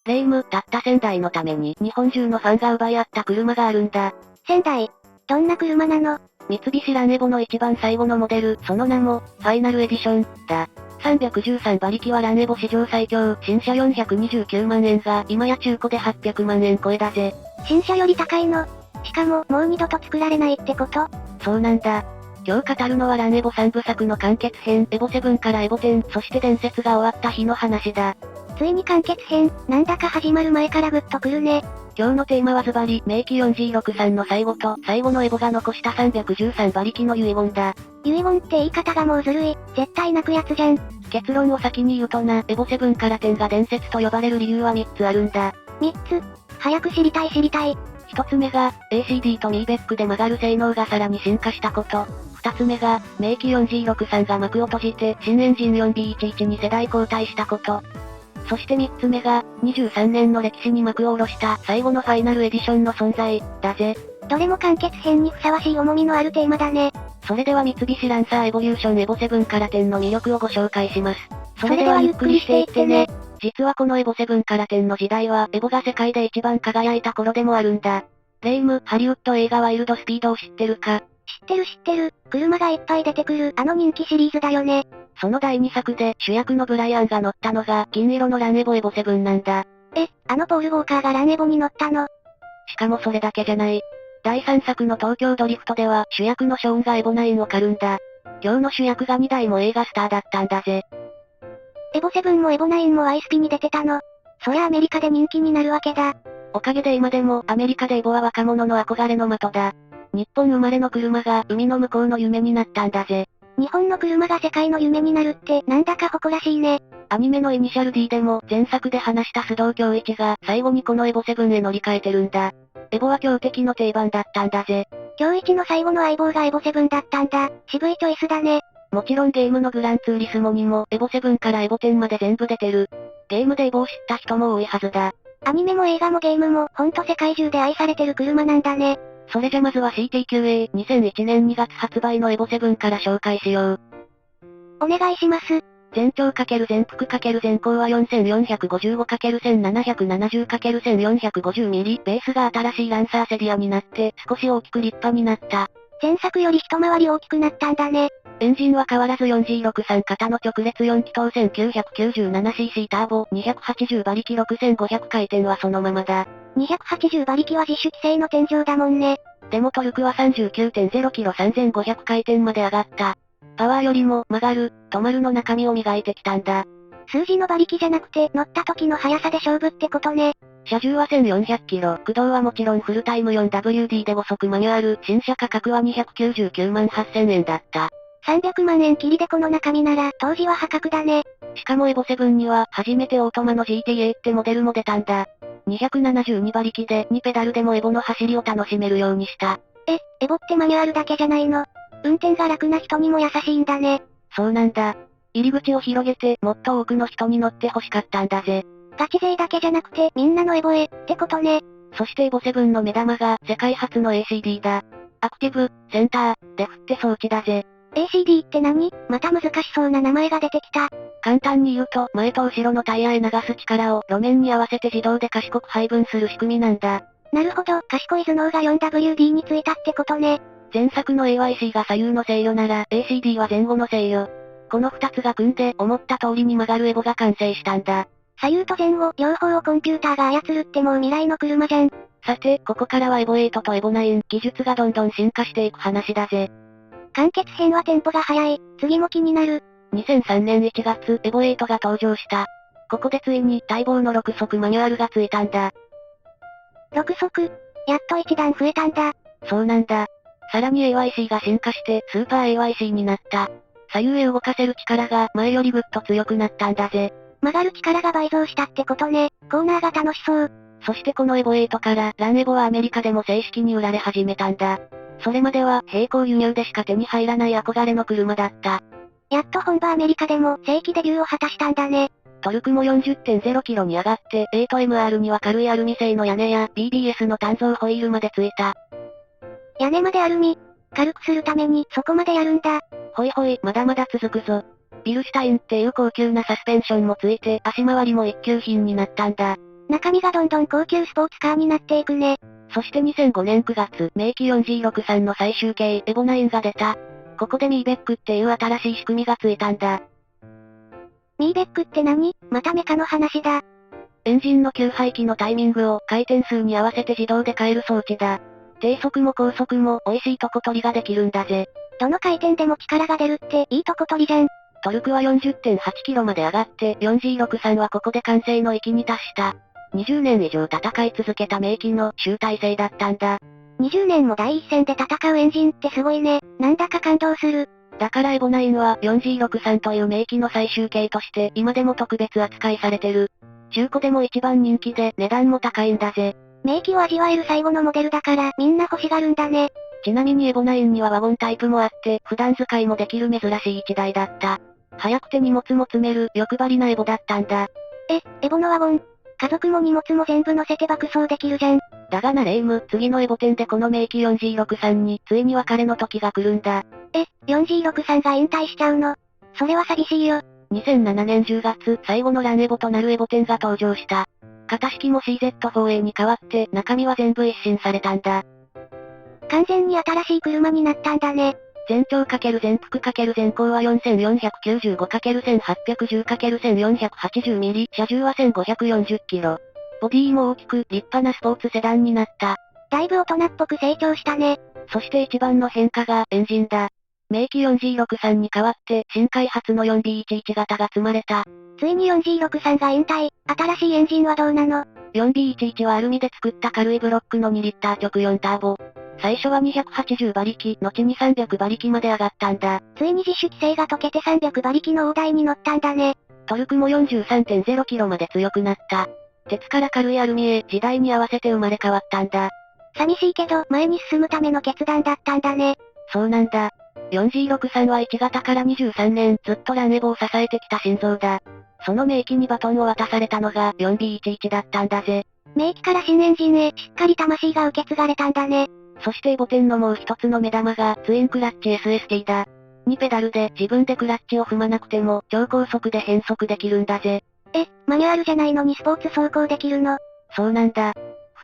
霊夢、たった1000台のために日本中のファンが奪い合った車があるんだ。1000台？どんな車なの？三菱ランエボの一番最後のモデル、その名も、ファイナルエディション、だ。313馬力はランエボ史上最強、新車429万円が、今や中古で800万円超えだぜ。新車より高いの？しかも、もう二度と作られないってこと？そうなんだ。今日語るのはランエボ3部作の完結編、エボ7からエボ10、そして伝説が終わった日の話だ。ついに完結編、なんだか始まる前からグッとくるね。今日のテーマはズバリ、明記 4G6 さんの最後と、最後のエボが残した313馬力の遺言だ。遺言って言い方がもうずるい、絶対泣くやつじゃん。結論を先に言うとな、エボ7から10が伝説と呼ばれる理由は3つあるんだ。3つ？早く知りたい。1つ目が、ACD とミーベックで曲がる性能がさらに進化したこと。2つ目が、明記 4G63 が幕を閉じて、新エンジン 4B11 に世代交代したこと。そして3つ目が、23年の歴史に幕を下ろした最後のファイナルエディションの存在、だぜ。どれも完結編にふさわしい重みのあるテーマだね。それでは三菱ランサーエボリューションエボ7から10の魅力をご紹介します。それではゆっくりしていってね。実はこのエボ7から10の時代は、エボが世界で一番輝いた頃でもあるんだ。霊夢、ハリウッド映画ワイルドスピードを知ってるか？知ってる。車がいっぱい出てくるあの人気シリーズだよね。その第2作で主役のブライアンが乗ったのが金色のランエボエボ7なんだ。あのポール・ウォーカーがランエボに乗ったの？しかもそれだけじゃない。第3作の東京ドリフトでは主役のショーンがエボ9を狩るんだ。今日の主役が2台も映画スターだったんだぜ。エボ7もエボ9もアイスピに出てたの。そりゃアメリカで人気になるわけだ。おかげで今でもアメリカでエボは若者の憧れの的だ。日本生まれの車が海の向こうの夢になったんだぜ。日本の車が世界の夢になるってなんだか誇らしいね。アニメのイニシャル D でも前作で話した須藤恭一が最後にこのエボ7へ乗り換えてるんだ。エボは強敵の定番だったんだぜ。恭一の最後の相棒がエボ7だったんだ。渋いチョイスだね。もちろんゲームのグランツーリスモにもエボ7からエボ10まで全部出てる。ゲームでエボを知った人も多いはずだ。アニメも映画もゲームもほんと世界中で愛されてる車なんだね。それじゃまずは CTQA2001 年2月発売のエボ7から紹介しよう。お願いします。全長×全幅×全高は 4455×1770×1450 ミリ。ベースが新しいランサーセディアになって少し大きく立派になった。前作より一回り大きくなったんだね。エンジンは変わらず 4G63 型の直列4気筒 1997cc ターボ280馬力6500回転はそのままだ。280馬力は自主規制の天井だもんね。でもトルクは 39.0 キロ3500回転まで上がった。パワーよりも曲がる、止まるの中身を磨いてきたんだ。数字の馬力じゃなくて乗った時の速さで勝負ってことね。車重は1400キロ、駆動はもちろんフルタイム 4WD で5速マニュアル、新車価格は299万8000円だった。300万円切りでこの中身なら当時は破格だね。しかもエボ7には初めてオートマの GTA ってモデルも出たんだ。272馬力で2ペダルでもエボの走りを楽しめるようにした。エボってマニュアルだけじゃないの？運転が楽な人にも優しいんだね。そうなんだ。入り口を広げてもっと多くの人に乗って欲しかったんだぜ。ガチ勢だけじゃなくてみんなのエボへってことね。そしてエボ7の目玉が世界初の ACD だ。アクティブ、センター、レフって装置だぜ。ACD って何？また難しそうな名前が出てきた。簡単に言うと、前と後ろのタイヤへ流す力を路面に合わせて自動で賢く配分する仕組みなんだ。なるほど、賢い頭脳が 4WD についたってことね。前作の AYC が左右の制御なら、ACD は前後の制御。この2つが組んで思った通りに曲がるエボが完成したんだ。左右と前後、両方をコンピューターが操るってもう未来の車じゃん。さて、ここからはエボ8とエボ9、技術がどんどん進化していく話だぜ。完結編はテンポが速い、次も気になる。2003年1月、エボ8が登場した。ここでついに待望の6速マニュアルがついたんだ。6速？やっと一段増えたんだ。そうなんだ。さらに AYC が進化してスーパー AYC になった。左右へ動かせる力が前よりぐっと強くなったんだぜ。曲がる力が倍増したってことね。コーナーが楽しそう。そしてこのエボ8からランエボはアメリカでも正式に売られ始めたんだ。それまでは並行輸入でしか手に入らない憧れの車だった。やっと本場アメリカでも正規デビューを果たしたんだね。トルクも 40.0 キロに上がって 8MR には軽いアルミ製の屋根や BBS の単造ホイールまでついた。屋根までアルミ。軽くするためにそこまでやるんだ。ほいほい、まだまだ続くぞ。ビルシュタインっていう高級なサスペンションもついて足回りも一級品になったんだ。中身がどんどん高級スポーツカーになっていくね。そして2005年9月、明記 4G63 の最終形、エボ9が出た。ここでミーベックっていう新しい仕組みがついたんだ。ミーベックって何？またメカの話だ。エンジンの給排気のタイミングを回転数に合わせて自動で変える装置だ。低速も高速も美味しいとこ取りができるんだぜ。どの回転でも力が出るっていいとこ取りじゃん。トルクは 40.8 キロまで上がって 4G63 はここで完成の域に達した。20年以上戦い続けた名機の集大成だったんだ。20年も第一線で戦うエンジンってすごいね。なんだか感動する。だからエボ9は 4G63 という名機の最終形として今でも特別扱いされてる。中古でも一番人気で値段も高いんだぜ。名機を味わえる最後のモデルだからみんな欲しがるんだね。ちなみにエボ9にはワゴンタイプもあって普段使いもできる珍しい一台だった。早くて荷物も積める欲張りなエボだったんだ。エボのワゴン。家族も荷物も全部乗せて爆走できるじゃん。だがなレイム、次のエボ10でこの名機 4G63 についに別れの時が来るんだ。4G63 が引退しちゃうの？それは寂しいよ。2007年10月、最後のランエボとなるエボ10が登場した。型式も CZ4A に変わって中身は全部一新されたんだ。完全に新しい車になったんだね。全長×全幅×全高は 4495×1810×1480 ミリ、車重は1540キロ。ボディも大きく立派なスポーツセダンになった。だいぶ大人っぽく成長したね。そして一番の変化がエンジンだ。名機 4G63 に代わって新開発の 4B11 型が積まれた。ついに 4G63 が引退。新しいエンジンはどうなの？ 4B11 はアルミで作った軽いブロックの2リッター直4ターボ。最初は280馬力、後に300馬力まで上がったんだ。ついに自主規制が解けて300馬力の大台に乗ったんだね。トルクも 43.0 キロまで強くなった。鉄から軽いアルミへ時代に合わせて生まれ変わったんだ。寂しいけど前に進むための決断だったんだね。そうなんだ。4G63 は1型から23年ずっとランエボを支えてきた心臓だ。その名機にバトンを渡されたのが 4B11 だったんだぜ。名機から新エンジンへしっかり魂が受け継がれたんだね。そしてエボ10のもう一つの目玉がツインクラッチ SST だ。2ペダルで自分でクラッチを踏まなくても超高速で変速できるんだぜ。マニュアルじゃないのにスポーツ走行できるの？そうなんだ。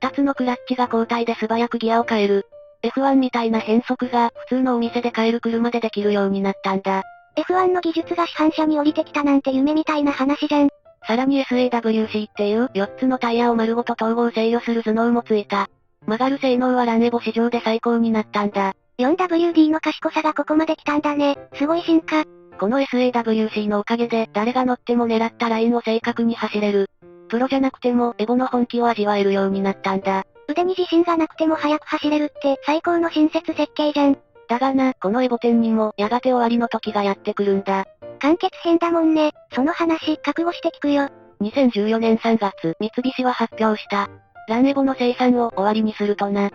2つのクラッチが交代で素早くギアを変える。F1 みたいな変速が普通のお店で買える車でできるようになったんだ。F1 の技術が市販車に降りてきたなんて夢みたいな話じゃん。さらに SAWC っていう4つのタイヤを丸ごと統合制御する頭脳もついた。曲がる性能はランエボ史上で最高になったんだ。4WD の賢さがここまで来たんだね。すごい進化。この SAWC のおかげで誰が乗っても狙ったラインを正確に走れる。プロじゃなくてもエボの本気を味わえるようになったんだ。腕に自信がなくても速く走れるって最高の親切設計じゃん。だがな、このエボ10にもやがて終わりの時がやってくるんだ。完結編だもんね。その話覚悟して聞くよ。2014年3月、三菱は発表した。ランエボの生産を終わりにするとな。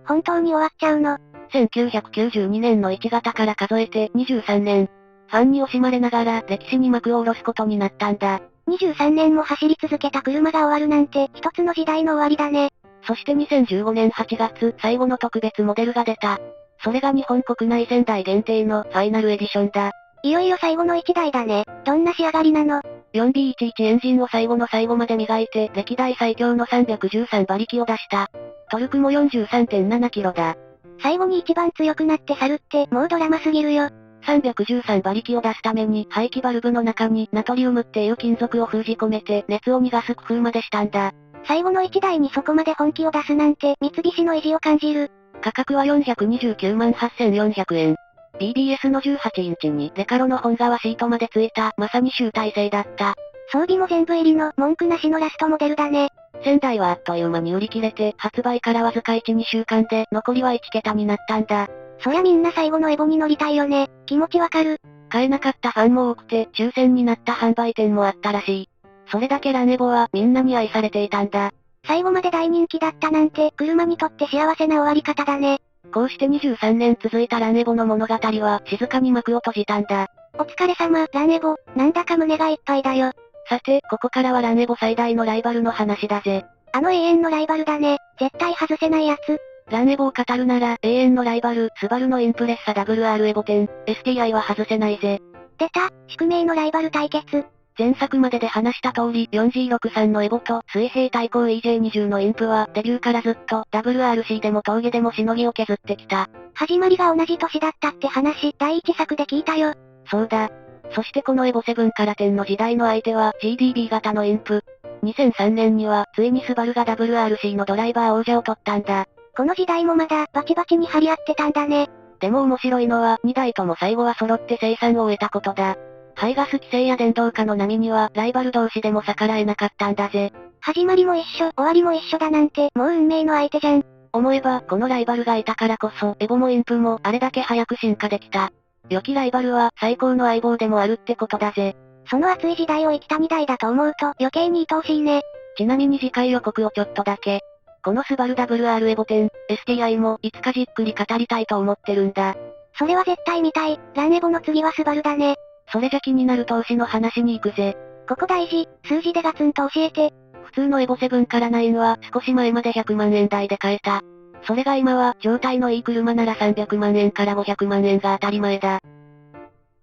本当に終わっちゃうの？1992年の1型から数えて23年。ファンに惜しまれながら歴史に幕を下ろすことになったんだ。23年も走り続けた車が終わるなんて一つの時代の終わりだね。そして2015年8月、最後の特別モデルが出た。それが日本国内仙台限定のファイナルエディションだ。いよいよ最後の1台だね。どんな仕上がりなの？ 4B11 エンジンを最後の最後まで磨いて歴代最強の313馬力を出した。トルクも 43.7 キロだ。最後に一番強くなって去るってもうドラマすぎるよ。313馬力を出すために排気バルブの中にナトリウムっていう金属を封じ込めて熱を逃がす工夫までしたんだ。最後の1台にそこまで本気を出すなんて三菱の意地を感じる。価格は429万8400円。BBS の18インチにレカロの本革シートまで付いたまさに集大成だった。装備も全部入りの文句なしのラストモデルだね。仙台はあっという間に売り切れて発売からわずか 1,2 週間で残りは1桁になったんだ。そりゃみんな最後のエボに乗りたいよね。気持ちわかる。買えなかったファンも多くて抽選になった販売店もあったらしい。それだけランエボはみんなに愛されていたんだ。最後まで大人気だったなんて車にとって幸せな終わり方だね。こうして23年続いたランエボの物語は静かに幕を閉じたんだ。お疲れ様、ランエボ。なんだか胸がいっぱいだよ。さて、ここからはランエボ最大のライバルの話だぜ。あの永遠のライバルだね。絶対外せないやつ。ランエボを語るなら、永遠のライバル、スバルのインプレッサ WR エボ10、STI は外せないぜ。出た、宿命のライバル対決。前作までで話した通り 4G63 のエボと水平対向 EJ20 のインプはデビューからずっと WRC でも峠でもしのぎを削ってきた。始まりが同じ年だったって話、第一作で聞いたよ。そうだ。そしてこのエボ7から10の時代の相手は GDB 型のインプ。2003年にはついにスバルが WRC のドライバー王者を取ったんだ。この時代もまだバチバチに張り合ってたんだね。でも面白いのは2台とも最後は揃って生産を終えたことだ。排ガス規制や電動化の波にはライバル同士でも逆らえなかったんだぜ。始まりも一緒、終わりも一緒だなんてもう運命の相手じゃん。思えばこのライバルがいたからこそエボもインプもあれだけ早く進化できた。良きライバルは最高の相棒でもあるってことだぜ。その熱い時代を生きた2台だと思うと余計に愛おしいね。ちなみに次回予告をちょっとだけ。このスバル WR エボ10、STI もいつかじっくり語りたいと思ってるんだ。それは絶対見たい。ランエボの次はスバルだね。それじゃ気になる投資の話に行くぜ。ここ大事、数字でガツンと教えて。普通のエボ7から9は少し前まで100万円台で買えた。それが今は状態のいい車なら300万円から500万円が当たり前だ。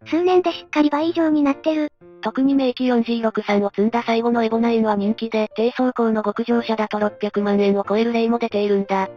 数年でしっかり倍以上になってる。特に名機 4G63 を積んだ最後のエボ9は人気で、低走行の極上車だと600万円を超える例も出ているんだ。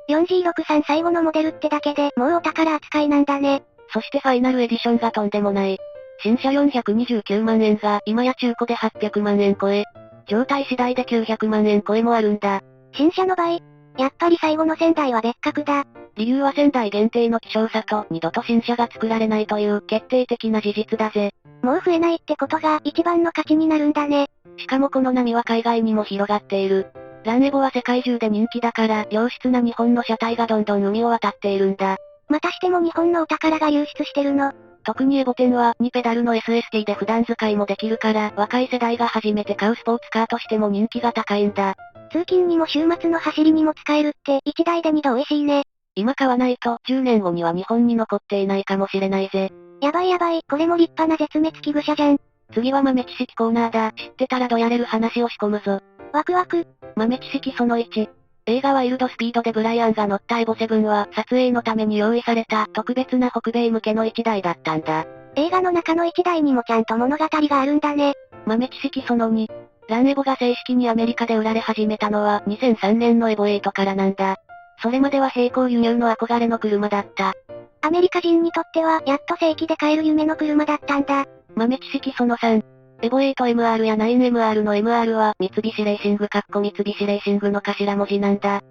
4G63 最後のモデルってだけでもうお宝扱いなんだね。そしてファイナルエディションがとんでもない。新車429万円が今や中古で800万円超え、状態次第で900万円超えもあるんだ。新車の倍。やっぱり最後の1000台は別格だ。理由は1000台限定の希少さと二度と新車が作られないという決定的な事実だぜ。もう増えないってことが一番の価値になるんだね。しかもこの波は海外にも広がっている。ランエボは世界中で人気だから、良質な日本の車体がどんどん海を渡っているんだ。またしても日本のお宝が流出してるの。特にエボ10は2ペダルの SST で普段使いもできるから、若い世代が初めて買うスポーツカーとしても人気が高いんだ。通勤にも週末の走りにも使えるって1台で2度美味しいね。今買わないと10年後には日本に残っていないかもしれないぜ。やばいやばい、これも立派な絶滅危惧種じゃん。次は豆知識コーナーだ。知ってたらどやれる話を仕込むぞ。ワクワク。豆知識その1。映画ワイルドスピードでブライアンが乗ったエボ7は撮影のために用意された特別な北米向けの1台だったんだ。映画の中の1台にもちゃんと物語があるんだね。豆知識その2。ランエボが正式にアメリカで売られ始めたのは2003年のエボ8からなんだ。それまでは並行輸入の憧れの車だった。アメリカ人にとってはやっと正規で買える夢の車だったんだ。豆知識その3。エボ 8MR や 9MR の MR は三菱レーシング三菱レーシングの頭文字なんだ。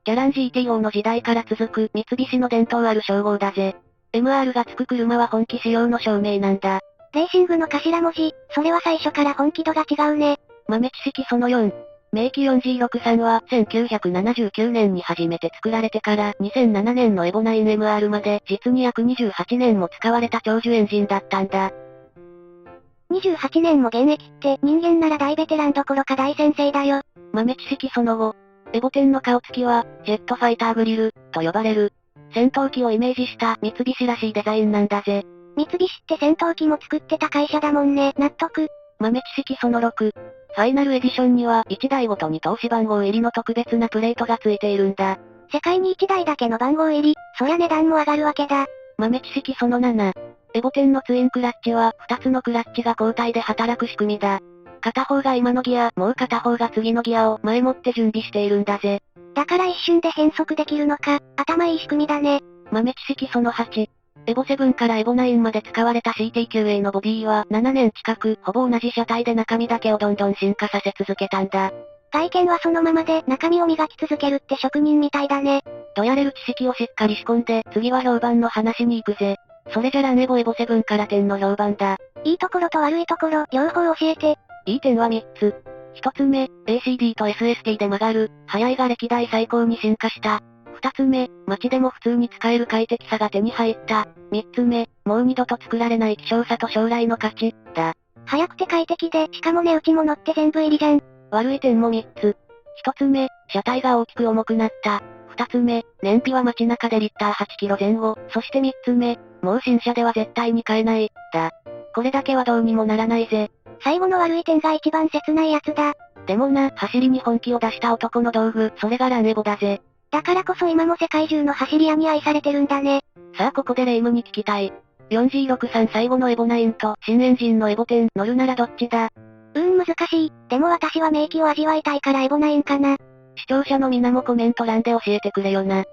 ギャラン GTO の時代から続く三菱の伝統ある称号だぜ。MR がつく車は本気仕様の証明なんだ。レーシングの頭文字、それは最初から本気度が違うね。豆知識その4。名機 4G63 は1979年に初めて作られてから2007年のエボ 9MR まで実に約28年も使われた長寿エンジンだったんだ。28年も現役って人間なら大ベテランどころか大先生だよ。豆知識その後。エボ10の顔つきは、ジェットファイターグリル、と呼ばれる。戦闘機をイメージした三菱らしいデザインなんだぜ。三菱って戦闘機も作ってた会社だもんね、納得。豆知識その6。ファイナルエディションには1台ごとに投資番号入りの特別なプレートが付いているんだ。世界に1台だけの番号入り、そりゃ値段も上がるわけだ。豆知識その7。エボ10のツインクラッチは2つのクラッチが交代で働く仕組みだ。片方が今のギア、もう片方が次のギアを前もって準備しているんだぜ。だから一瞬で変速できるのか、頭いい仕組みだね。豆知識その8。エボ7からエボ9まで使われた CT9A のボディは7年近くほぼ同じ車体で中身だけをどんどん進化させ続けたんだ。外見はそのままで中身を磨き続けるって職人みたいだね。とやれる知識をしっかり仕込んで次は評判の話に行くぜ。それじゃランエボ7から10の評判だ。いいところと悪いところ、両方教えて。いい点は3つ。1つ目、ACD と SST で曲がる、速いが歴代最高に進化した。2つ目、街でも普通に使える快適さが手に入った。3つ目、もう二度と作られない希少さと将来の価値、だ。速くて快適で、しかも値打ちも乗って全部入りじゃん。悪い点も3つ。1つ目、車体が大きく重くなった。2つ目、燃費は街中でリッター8キロ前後。そして3つ目、もう新車では絶対に買えない、だ。これだけはどうにもならないぜ。最後の悪い点が一番切ないやつだ。でもな、走りに本気を出した男の道具、それがランエボだぜ。だからこそ今も世界中の走り屋に愛されてるんだね。さあここでレイムに聞きたい。4G63 最後のエボ9と新エンジンのエボ10乗るならどっちだ？難しい。でも私は名機を味わいたいからエボ9かな。視聴者の皆もコメント欄で教えてくれよな。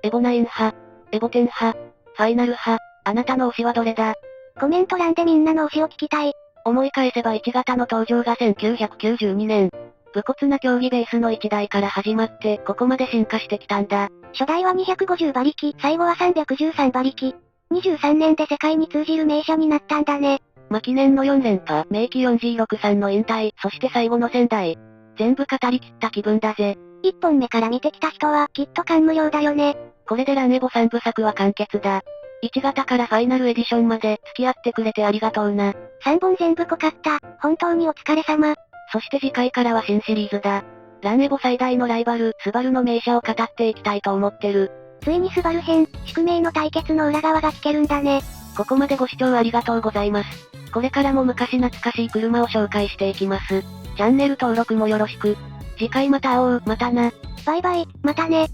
エボ9派、エボ10派、ファイナル派、あなたの推しはどれだ？コメント欄でみんなの推しを聞きたい。思い返せば1型の登場が1992年。武骨な競技ベースの1台から始まって、ここまで進化してきたんだ。初代は250馬力、最後は313馬力。23年で世界に通じる名車になったんだね。記念の4連覇、名機 4G63 の引退、そして最後の1000台。全部語り切った気分だぜ。1本目から見てきた人は、きっと感無量だよね。これでランエボ3部作は完結だ。1型からファイナルエディションまで、付き合ってくれてありがとうな。3本全部濃かった。本当にお疲れ様。そして次回からは新シリーズだ。ランエボ最大のライバル、スバルの名車を語っていきたいと思ってる。ついにスバル編、宿命の対決の裏側が聞けるんだね。ここまでご視聴ありがとうございます。これからも昔懐かしい車を紹介していきます。チャンネル登録もよろしく。次回また会おう、またな。バイバイ、またね。